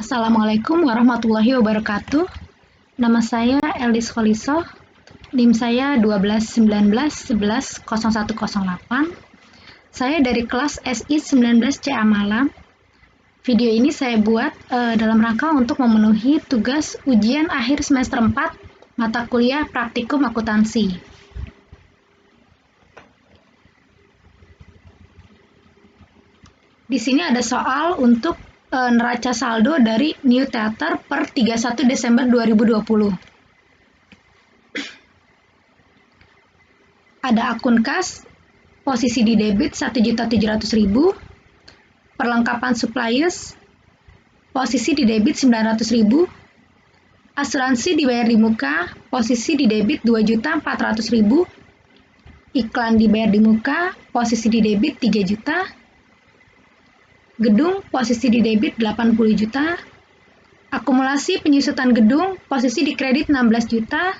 Assalamualaikum warahmatullahi wabarakatuh. Nama saya Eldis Kholiso. NIM saya 1219110108. Saya dari kelas SI 19C Malam. Video ini saya buat dalam rangka untuk memenuhi tugas ujian akhir semester 4 mata kuliah praktikum akuntansi. Di sini ada soal untuk neraca saldo dari New Theater per 31 Desember 2020. Ada akun kas, posisi di debit 1.700.000, perlengkapan suppliers, posisi di debit 900.000, asuransi dibayar di muka, posisi di debit 2.400.000, iklan dibayar di muka, posisi di debit 3 juta, gedung posisi di debit 80 juta, akumulasi penyusutan gedung posisi di kredit 16 juta,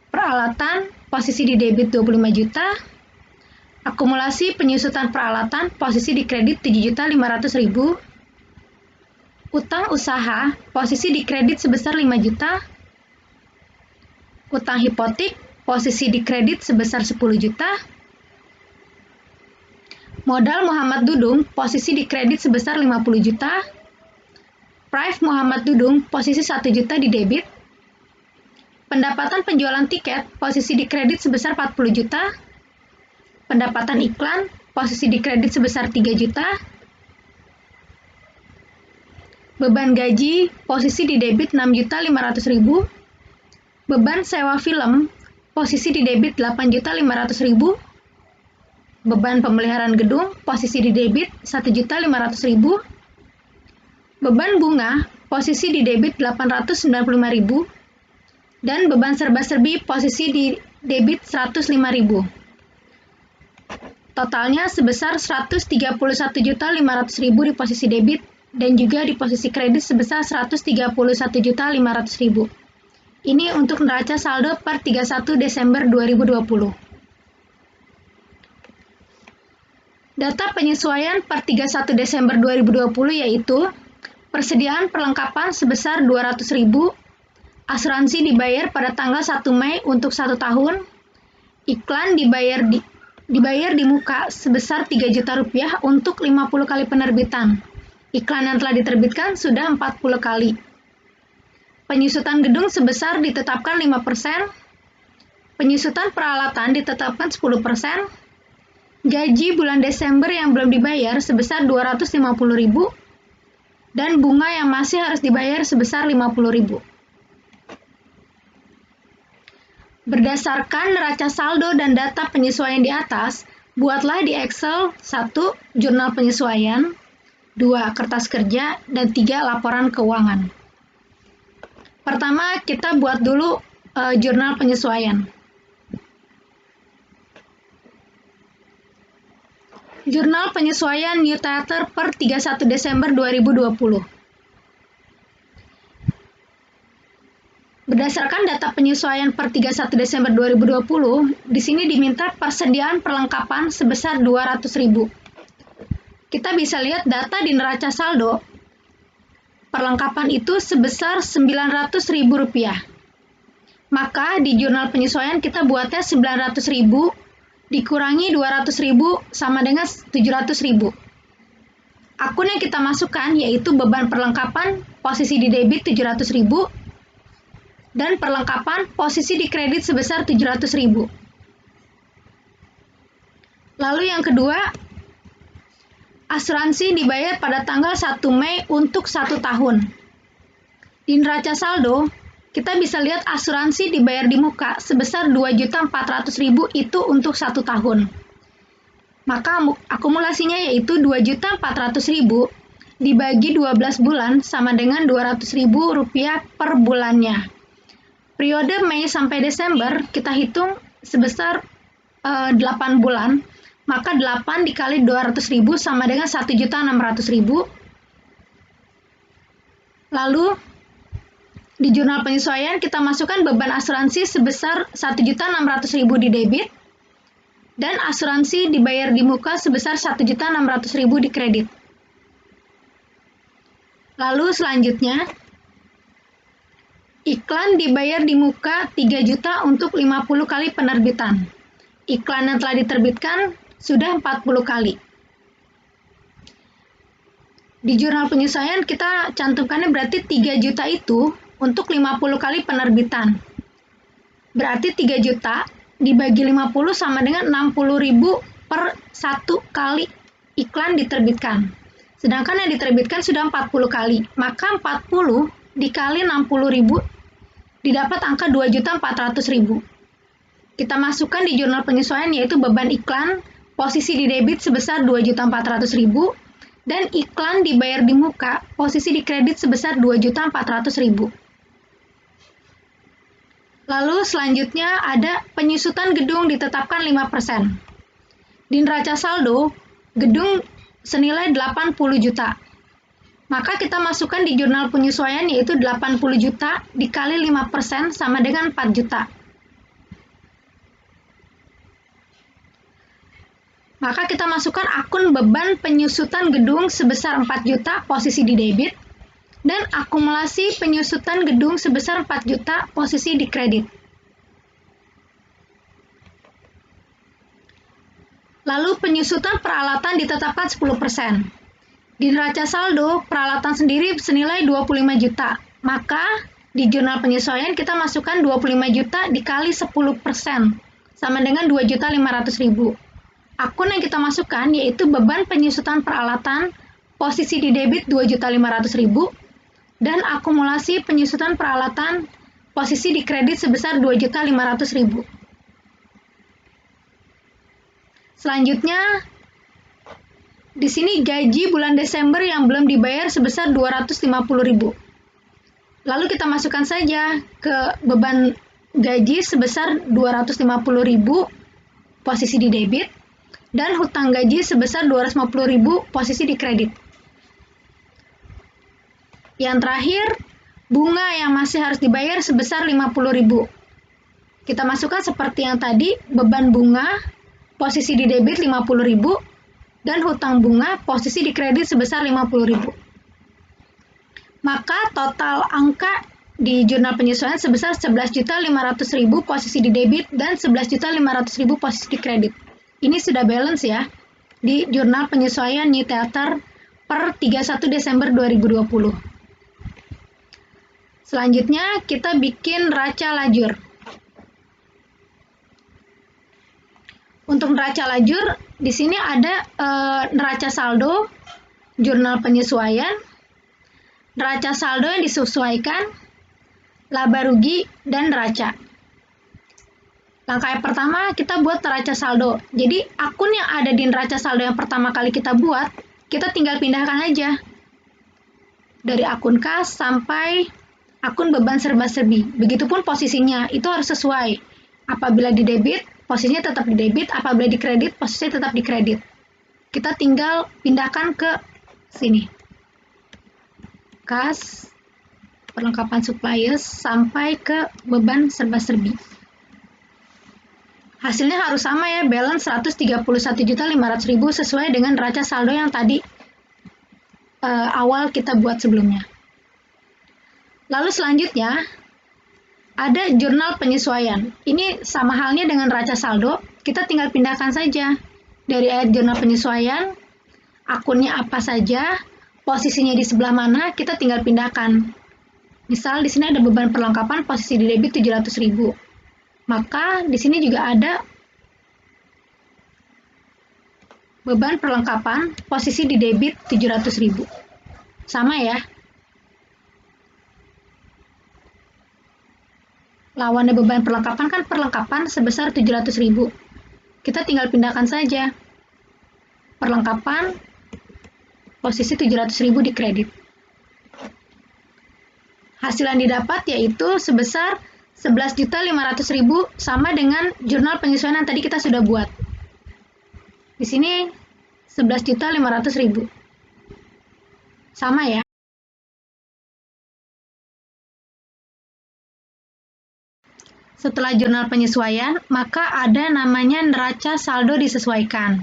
peralatan posisi di debit 25 juta, akumulasi penyusutan peralatan posisi di kredit 7.500.000, utang usaha posisi di kredit sebesar 5 juta, utang hipotek posisi di kredit sebesar 10 juta, modal Muhammad Dudung posisi di kredit sebesar 50 juta, price Muhammad Dudung posisi 1 juta di debit, pendapatan penjualan tiket posisi di kredit sebesar 40 juta, pendapatan iklan posisi di kredit sebesar 3 juta, beban gaji posisi di debit 6.500.000, beban sewa film posisi di debit 8.500.000, beban pemeliharaan gedung posisi di debit 1.500.000, beban bunga posisi di debit 895.000, dan beban serba-serbi posisi di debit 105.000. Totalnya sebesar 131.500.000 di posisi debit dan juga di posisi kredit sebesar 131.500.000. Ini untuk neraca saldo per 31 Desember 2020. Data penyesuaian per 31 Desember 2020 yaitu persediaan perlengkapan sebesar 200.000, asuransi dibayar pada tanggal 1 Mei untuk 1 tahun, iklan dibayar di muka sebesar 3 juta rupiah untuk 50 kali penerbitan. Iklan yang telah diterbitkan sudah 40 kali. Penyusutan gedung sebesar ditetapkan 5%, penyusutan peralatan ditetapkan 10%, gaji bulan Desember yang belum dibayar sebesar 250.000 dan bunga yang masih harus dibayar sebesar 50.000. Berdasarkan neraca saldo dan data penyesuaian di atas, buatlah di Excel 1. Jurnal penyesuaian, 2. Kertas kerja, dan 3. Laporan keuangan. Pertama, kita buat dulu jurnal penyesuaian. Jurnal penyesuaian New Theater per 31 Desember 2020. Berdasarkan data penyesuaian per 31 Desember 2020, di sini diminta persediaan perlengkapan sebesar 200.000. Kita bisa lihat data di neraca saldo. Perlengkapan itu sebesar 900.000 rupiah. Maka di jurnal penyesuaian kita buatnya 900.000 dikurangi 200.000 sama dengan 700.000. Akun yang kita masukkan yaitu beban perlengkapan posisi di debit 700.000 dan perlengkapan posisi di kredit sebesar 700.000. Lalu yang kedua, asuransi dibayar pada tanggal 1 Mei untuk 1 tahun. Di neraca saldo, kita bisa lihat asuransi dibayar di muka sebesar 2.400.000 itu untuk 1 tahun. Maka akumulasinya yaitu 2.400.000 dibagi 12 bulan sama dengan 200.000 rupiah per bulannya. Periode Mei sampai Desember kita hitung sebesar 8 bulan, maka 8 dikali 200.000 sama dengan 1.600.000. Lalu di jurnal penyesuaian kita masukkan beban asuransi sebesar 1.600.000 di debit dan asuransi dibayar di muka sebesar 1.600.000 di kredit. Lalu selanjutnya, iklan dibayar di muka 3 juta untuk 50 kali penerbitan. Iklan yang telah diterbitkan sudah 40 kali. Di jurnal penyesuaian kita cantumkannya berarti 3 juta itu untuk 50 kali penerbitan. Berarti 3 juta dibagi 50 sama dengan 60.000 per 1 kali iklan diterbitkan. Sedangkan yang diterbitkan sudah 40 kali. Maka 40 dikali 60.000 didapat angka 2.400.000. Kita masukkan di jurnal penyesuaian yaitu beban iklan, posisi di debit sebesar 2.400.000 dan iklan dibayar di muka, posisi di kredit sebesar 2.400.000. Lalu selanjutnya ada penyusutan gedung ditetapkan 5%. Di neraca saldo, gedung senilai 80 juta. Maka kita masukkan di jurnal penyesuaian yaitu 80 juta dikali 5% sama dengan 4 juta. Maka kita masukkan akun beban penyusutan gedung sebesar 4 juta posisi di debit dan akumulasi penyusutan gedung sebesar 4 juta posisi di kredit. Lalu penyusutan peralatan ditetapkan 10%. Di neraca saldo, peralatan sendiri senilai 25 juta. Maka di jurnal penyesuaian kita masukkan 25 juta dikali 10% sama dengan 2.500.000. Akun yang kita masukkan yaitu beban penyusutan peralatan, posisi di debit 2.500.000 dan akumulasi penyusutan peralatan, posisi di kredit sebesar 2.500.000. Selanjutnya, di sini gaji bulan Desember yang belum dibayar sebesar 250.000. Lalu kita masukkan saja ke beban gaji sebesar 250.000 posisi di debit dan hutang gaji sebesar 250.000 posisi di kredit. Yang terakhir, bunga yang masih harus dibayar sebesar 50.000. Kita masukkan seperti yang tadi, beban bunga posisi di debit 50.000 dan hutang bunga posisi di kredit sebesar 50.000. Maka total angka di jurnal penyesuaian sebesar 11.500.000 posisi di debit dan 11.500.000 posisi di kredit. Ini sudah balance ya di jurnal penyesuaian New Theater per 31 Desember 2020. Selanjutnya kita bikin neraca lajur. Untuk neraca lajur di sini ada neraca saldo, jurnal penyesuaian, neraca saldo yang disesuaikan, laba rugi, dan neraca. Langkah yang pertama, kita buat neraca saldo. Jadi, akun yang ada di neraca saldo yang pertama kali kita buat, kita tinggal pindahkan aja. Dari akun kas sampai akun beban serba-serbi. Begitupun posisinya, itu harus sesuai. Apabila di debit, posisinya tetap di debit. Apabila di kredit, posisinya tetap di kredit. Kita tinggal pindahkan ke sini. Kas, perlengkapan suppliers, sampai ke beban serba-serbi. Hasilnya harus sama ya, balance 131.500.000 sesuai dengan neraca saldo yang tadi awal kita buat sebelumnya. Lalu selanjutnya, ada jurnal penyesuaian. Ini sama halnya dengan neraca saldo, kita tinggal pindahkan saja. Dari ayat jurnal penyesuaian, akunnya apa saja, posisinya di sebelah mana, kita tinggal pindahkan. Misal di sini ada beban perlengkapan, posisi di debit 700.000. Maka di sini juga ada beban perlengkapan, posisi di debit 700.000. Sama ya. Lawannya beban perlengkapan kan perlengkapan sebesar 700.000. Kita tinggal pindahkan saja. Perlengkapan, posisi 700.000 di kredit. Hasil yang didapat yaitu sebesar 11.500.000 sama dengan jurnal penyesuaian yang tadi kita sudah buat. Di sini 11.500.000. Sama ya. Setelah jurnal penyesuaian, maka ada namanya neraca saldo disesuaikan.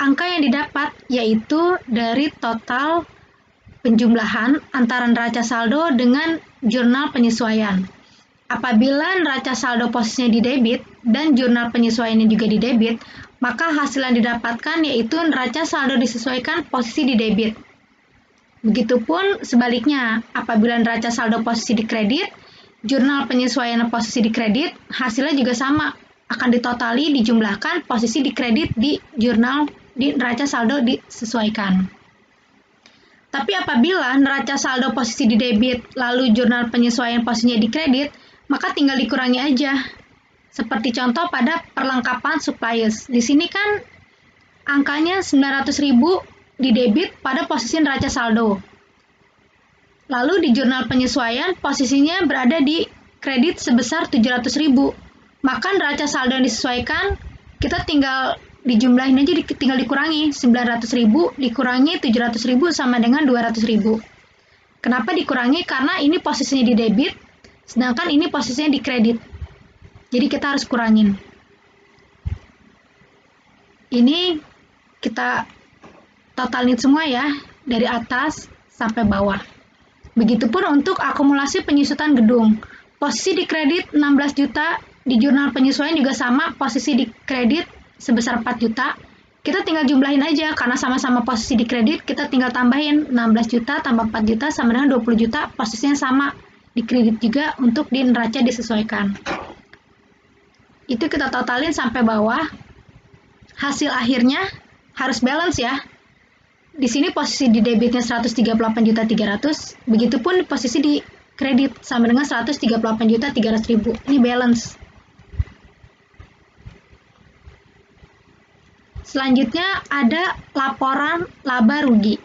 Angka yang didapat yaitu dari total penjumlahan antara neraca saldo dengan jurnal penyesuaian. Apabila neraca saldo posisinya di debit dan jurnal penyesuaiannya juga di debit, maka hasil yang didapatkan yaitu neraca saldo disesuaikan posisi di debit. Begitupun sebaliknya, apabila neraca saldo posisi di kredit, jurnal penyesuaian posisi di kredit, hasilnya juga sama, akan ditotali dijumlahkan posisi di kredit di jurnal di neraca saldo disesuaikan. Tapi apabila neraca saldo posisi di debit lalu jurnal penyesuaian posisinya di kredit, maka tinggal dikurangi aja. Seperti contoh pada perlengkapan suppliers. Di sini kan angkanya 900.000 di debit pada posisi neraca saldo. Lalu di jurnal penyesuaian posisinya berada di kredit sebesar 700.000. Maka neraca saldo yang disesuaikan kita tinggal dijumlahin aja, tinggal dikurangi. 900.000 dikurangi 700.000 sama dengan 200.000. Kenapa dikurangi? Karena ini posisinya di debit, sedangkan ini posisinya di kredit. Jadi kita harus kurangin. Ini kita totalin semua ya, dari atas sampai bawah. Begitupun untuk akumulasi penyusutan gedung. Posisi di kredit 16 juta, di jurnal penyesuaian juga sama, posisi di kredit sebesar 4 juta. Kita tinggal jumlahin aja, karena sama-sama posisi di kredit, kita tinggal tambahin 16 juta tambah 4 juta sama dengan 20 juta, posisinya sama. Di kredit juga untuk di neraca disesuaikan. Itu kita totalin sampai bawah. Hasil akhirnya harus balance ya. Di sini posisi di debitnya 138.300.000, begitupun posisi di kredit sama dengan 138.300.000. Ini balance. Selanjutnya ada laporan laba rugi.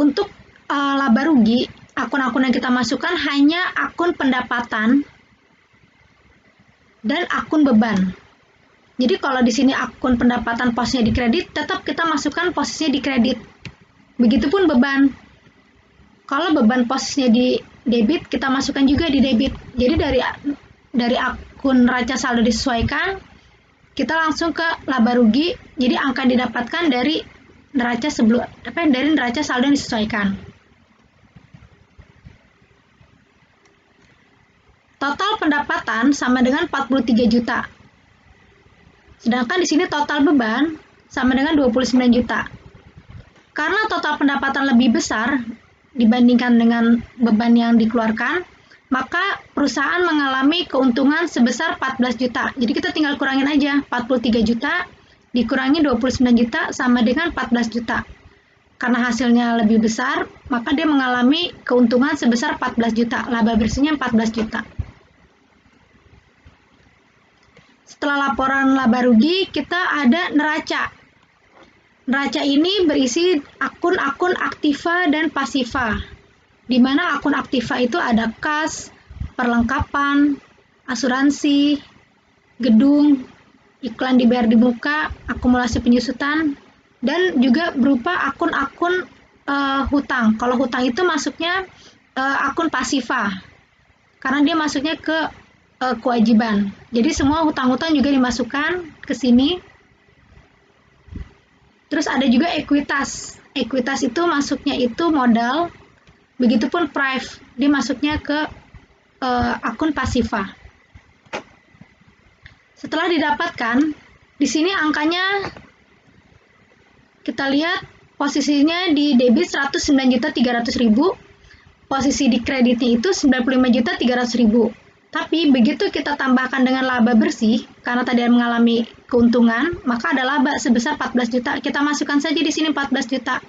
Untuk laba rugi, akun-akun yang kita masukkan hanya akun pendapatan dan akun beban. Jadi kalau di sini akun pendapatan posnya di kredit, tetap kita masukkan posisinya di kredit. Begitupun beban. Kalau beban posnya di debit, kita masukkan juga di debit. Jadi dari akun neraca saldo disesuaikan, kita langsung ke laba rugi. Jadi angka didapatkan dari neraca saldo yang disesuaikan. Total pendapatan sama dengan 43 juta. Sedangkan di sini total beban sama dengan 29 juta. Karena total pendapatan lebih besar dibandingkan dengan beban yang dikeluarkan, maka perusahaan mengalami keuntungan sebesar 14 juta. Jadi kita tinggal kurangin aja, 43 juta dikurangi 29 juta sama dengan 14 juta. Karena hasilnya lebih besar, maka dia mengalami keuntungan sebesar 14 juta. Laba bersihnya 14 juta. Setelah laporan laba rugi, kita ada neraca. Neraca ini berisi akun-akun aktiva dan pasiva. Di mana akun aktiva itu ada kas, perlengkapan, asuransi, gedung, iklan dibayar di muka, akumulasi penyusutan, dan juga berupa akun-akun hutang. Kalau hutang itu masuknya akun pasiva, karena dia masuknya ke kewajiban. Jadi semua hutang-hutang juga dimasukkan ke sini. Terus ada juga ekuitas. Ekuitas itu masuknya itu modal. Begitupun prive, dia masuknya ke akun pasiva. Setelah didapatkan, di sini angkanya kita lihat posisinya di debit 109.300.000, posisi di kreditnya itu 95.300.000. Tapi begitu kita tambahkan dengan laba bersih, karena tadi mengalami keuntungan, maka ada laba sebesar 14 juta. Kita masukkan saja di sini 14 juta.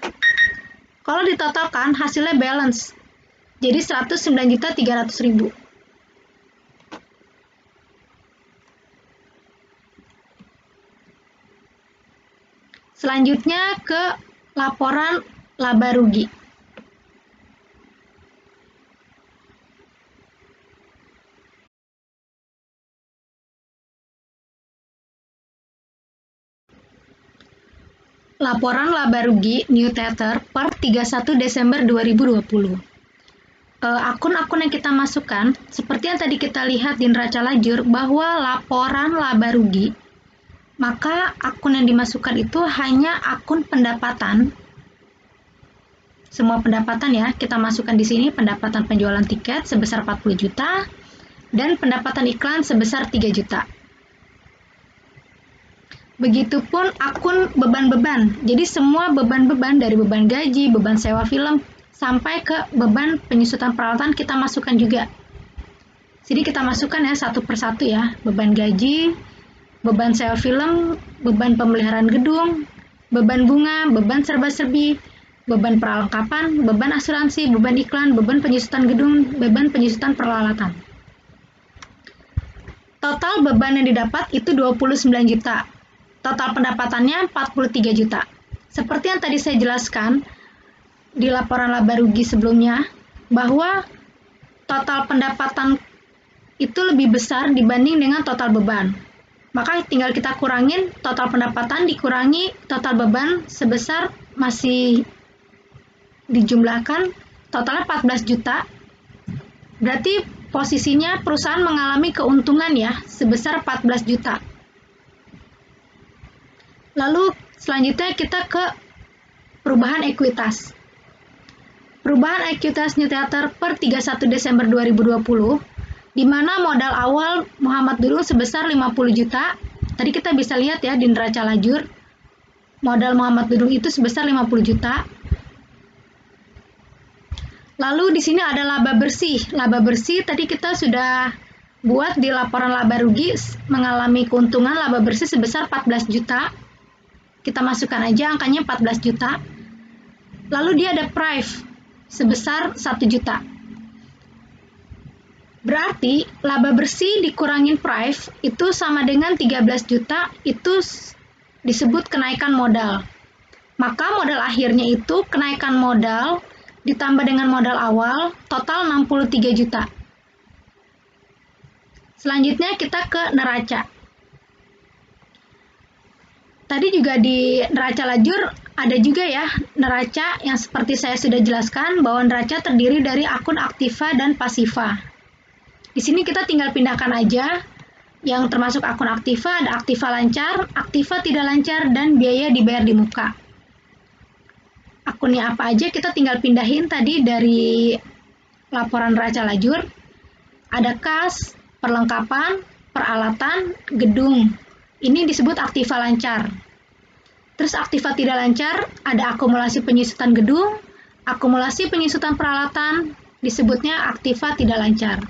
Kalau ditotalkan hasilnya balance. Jadi 109.300.000. Selanjutnya ke laporan laba rugi. Laporan laba rugi New Tether per 31 Desember 2020. Akun-akun yang kita masukkan, seperti yang tadi kita lihat di neraca lajur, bahwa laporan laba rugi, maka akun yang dimasukkan itu hanya akun pendapatan semua pendapatan ya, kita masukkan di sini pendapatan penjualan tiket sebesar 40 juta dan pendapatan iklan sebesar 3 juta. Begitupun akun beban-beban. Jadi semua beban-beban dari beban gaji, beban sewa film, sampai ke beban penyusutan peralatan kita masukkan juga. Jadi kita masukkan ya satu persatu ya, beban gaji, beban sewa film, beban pemeliharaan gedung, beban bunga, beban serba-serbi, beban perlengkapan, beban asuransi, beban iklan, beban penyusutan gedung, beban penyusutan peralatan. Total beban yang didapat itu 29 juta. Total pendapatannya 43 juta. Seperti yang tadi saya jelaskan di laporan laba rugi sebelumnya, bahwa total pendapatan itu lebih besar dibanding dengan total beban. Maka tinggal kita kurangin total pendapatan dikurangi total beban sebesar masih dijumlahkan totalnya 14 juta. Berarti posisinya perusahaan mengalami keuntungan ya sebesar 14 juta. Lalu selanjutnya kita ke perubahan ekuitas. Perubahan ekuitas New Theater per 31 Desember 2020, di mana modal awal Muhammad Dudung sebesar 50 juta. Tadi kita bisa lihat ya di neraca lajur, modal Muhammad Dudung itu sebesar 50 juta. Lalu di sini ada laba bersih. Laba bersih tadi kita sudah buat di laporan laba rugi mengalami keuntungan laba bersih sebesar 14 juta. Kita masukkan aja angkanya 14 juta. Lalu dia ada prive sebesar 1 juta. Berarti laba bersih dikurangin prive itu sama dengan 13 juta, itu disebut kenaikan modal. Maka modal akhirnya itu kenaikan modal ditambah dengan modal awal, total 63 juta. Selanjutnya kita ke neraca. Tadi juga di neraca lajur ada juga ya neraca yang seperti saya sudah jelaskan bahwa neraca terdiri dari akun aktiva dan pasiva. Di sini kita tinggal pindahkan aja yang termasuk akun aktiva, ada aktiva lancar, aktiva tidak lancar, dan biaya dibayar di muka. Akunnya apa aja kita tinggal pindahin tadi dari laporan neraca lajur. Ada kas, perlengkapan, peralatan, gedung. Ini disebut aktiva lancar. Terus aktiva tidak lancar, ada akumulasi penyusutan gedung, akumulasi penyusutan peralatan, disebutnya aktiva tidak lancar.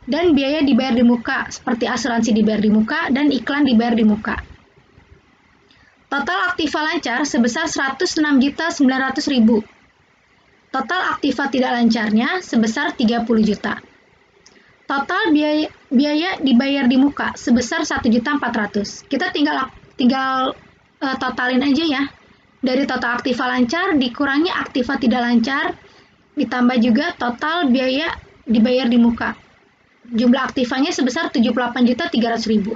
Dan biaya dibayar di muka, seperti asuransi dibayar di muka dan iklan dibayar di muka. Total aktiva lancar sebesar 106.900.000. Total aktiva tidak lancarnya sebesar 30 juta. Total biaya dibayar di muka sebesar 1.400.000. Kita tinggal totalin aja ya. Dari total aktiva lancar dikurangi aktiva tidak lancar, ditambah juga total biaya dibayar di muka. Jumlah aktivanya sebesar 78.300.000.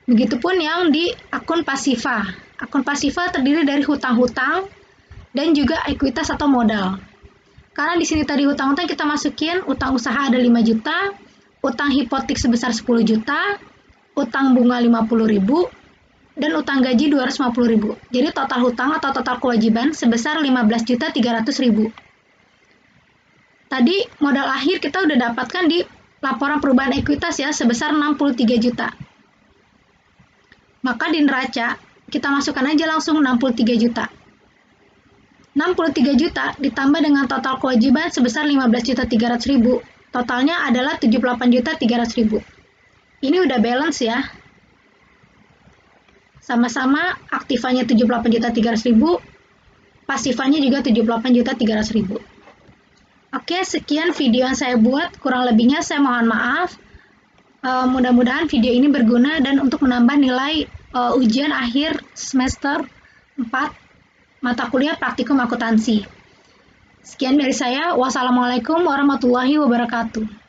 Begitupun yang di akun pasiva. Akun pasiva terdiri dari hutang-hutang dan juga ekuitas atau modal. Karena di sini tadi hutang-hutang kita masukin utang usaha ada 5 juta, utang hipotek sebesar 10 juta, utang bunga 50.000, dan utang gaji 250.000. Jadi total hutang atau total kewajiban sebesar 15.300.000. Tadi modal akhir kita udah dapatkan di laporan perubahan ekuitas ya sebesar 63 juta. Maka di neraca kita masukkan aja langsung 63 juta. 63 juta ditambah dengan total kewajiban sebesar 15.300.000. Totalnya adalah 78.300.000. Ini udah balance ya. Sama-sama aktivanya 78.300.000, pasifanya juga 78.300.000. Oke, sekian video yang saya buat. Kurang lebihnya saya mohon maaf. Mudah-mudahan video ini berguna dan untuk menambah nilai ujian akhir semester 4 mata kuliah praktikum akuntansi. Sekian dari saya. Wassalamualaikum warahmatullahi wabarakatuh.